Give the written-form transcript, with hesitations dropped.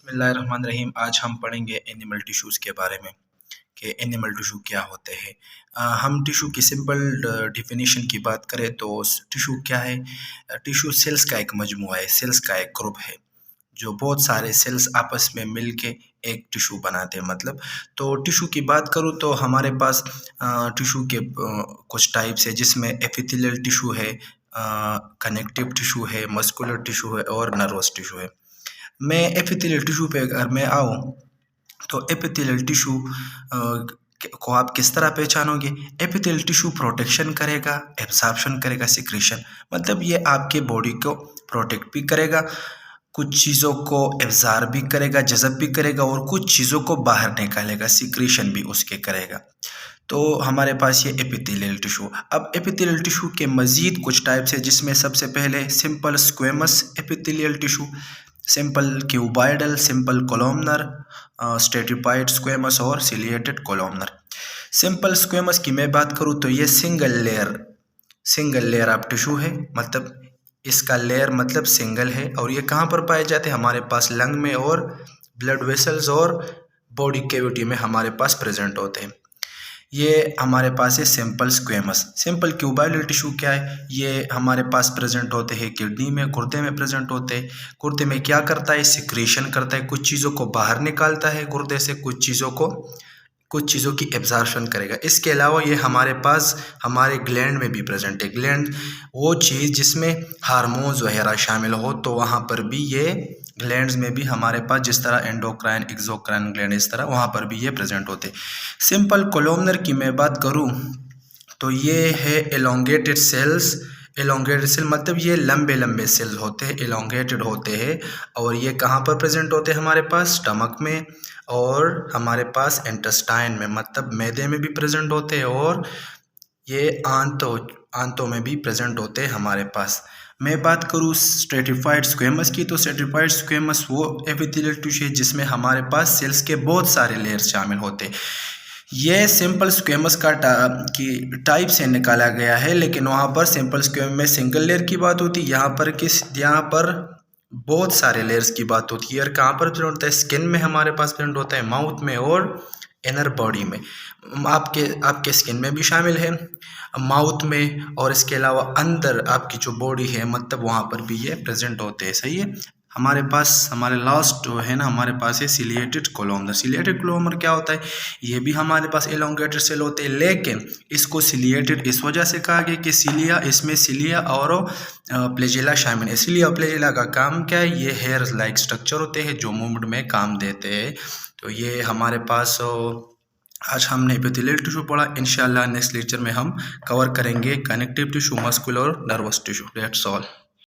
बिस्मिल्लाहिर्रहमानिर्रहीम। आज हम पढ़ेंगे एनिमल टिश्यूज़ के बारे में कि एनिमल टिश्यू क्या होते हैं। हम टिश्यू की सिंपल डिफिनीशन की बात करें तो टिश्यू क्या है। टिश्यू सेल्स का एक मजमूआ है, सेल्स का एक ग्रुप है जो बहुत सारे सेल्स आपस में मिल के एक टिश्यू बनाते हैं। मतलब तो टिश्यू की बात करूँ तो हमारे पास टिश्यू के कुछ टाइप्स है जिसमें एपिथेलियल टिश्यू है, कनेक्टिव टिश्यू है, मस्कुलर टिश्यू है और नर्वस टिश्यू है। मैं एपिथेलियल टिश्यू पे अगर मैं आऊँ तो एपिथेलियल टिश्यू को आप किस तरह पहचानोगे। एपिथेलियल टिश्यू प्रोटेक्शन करेगा, एब्जॉर्प्शन करेगा, सिक्रीशन, मतलब ये आपके बॉडी को प्रोटेक्ट भी करेगा, कुछ चीज़ों को एब्जॉर्ब भी करेगा, जज़ब भी करेगा और कुछ चीज़ों को बाहर निकालेगा, सिक्रीशन भी उसके करेगा। तो हमारे पास ये एपिथेलियल टिश्यू। अब एपिथेलियल टिश्यू के मज़ीद कुछ टाइप्स है जिसमें सबसे पहले simple squamous epithelial tissue, simple cuboidal, simple columnar, stratified squamous और सिलिएटेड कोलमनर। सिंपल स्क्वेमस की मैं बात करूँ तो ये सिंगल लेयर ऑफ टिश्यू है, मतलब इसका लेयर मतलब सिंगल है। और ये कहाँ पर पाए जाते हैं? हमारे पास लंग में और ब्लड वेसल्स और बॉडी कैविटी में हमारे पास प्रेजेंट होते हैं। ये हमारे पास है simple squamous. Simple cuboidal tissue क्या है? ये हमारे पास प्रेजेंट होते हैं किडनी में, गुर्दे में प्रेजेंट होते हैं। गुर्दे में क्या करता है? सिक्रीशन करता है, कुछ चीज़ों को बाहर निकालता है गुर्दे से, कुछ चीज़ों की एब्जॉर्प्शन करेगा। इसके अलावा ये हमारे पास हमारे ग्लैंड में भी प्रेजेंट है। ग्लैंड वो चीज़ जिसमें हार्मोन्स वगैरह शामिल हो, तो वहाँ पर भी ये ग्लैंड्स में भी हमारे पास जिस तरह एंडोक्राइन, एक्सोक्राइन ग्लैंड, इस तरह वहाँ पर भी ये प्रेजेंट होते। सिंपल कोलमनर की मैं बात करूँ तो ये है एलोंगेटेड सेल्स। एलोंगेटेड सेल मतलब ये लंबे लंबे सेल्स होते हैं, एलोंगेटेड होते हैं। और ये कहाँ पर प्रेजेंट होते हैं? हमारे पास स्टमक में और हमारे पास इंटेस्टाइन में, मतलब मैदे में भी प्रेजेंट होते हैं और ये आंतों में भी प्रेजेंट होते हैं हमारे पास। मैं बात करूँ स्ट्रेटिफाइड स्क्वेमस की तो स्ट्रेटिफाइड स्क्वेमस वो एपिथेलियल टिश्यू है जिसमें हमारे पास सेल्स के बहुत सारे लेयर्स शामिल होते हैं। ये सिंपल स्क्वेमस का की टाइप से निकाला गया है, लेकिन वहाँ पर सिंपल स्क्वेमस में सिंगल लेयर की बात होती है, यहाँ पर बहुत सारे लेयर्स की बात होती है। और कहाँ पर प्रेजेंट होता है? स्किन में हमारे पास प्रेजेंट होता है, माउथ में और इनर बॉडी में। आपके स्किन में भी शामिल है, माउथ में, और इसके अलावा अंदर आपकी जो बॉडी है मतलब वहाँ पर भी ये प्रेजेंट होते हैं। सही है। हमारे पास हमारे लास्ट जो है ना, हमारे पास है सिलिएटेड कोलमनर। सिलिएटेड कोलमनर क्या होता है? ये भी हमारे पास एलोंगेटेड सेल होते हैं, लेकिन इसको सिलिएटेड इस वजह से कहा गया कि इसमें सिलिया और फ्लैजेला शामिल है। सिलिया और फ्लैजेला का काम क्या है? ये हेयर लाइक स्ट्रक्चर होते हैं जो मूवमेंट में काम देते हैं। तो ये हमारे पास आज हमने एपिथेलियल टिश्यू पढ़ा। इंशाल्लाह नेक्स्ट लेक्चर में हम कवर करेंगे कनेक्टिव टिश्यू, मस्कुलर और नर्वस टिश्यू। That's all.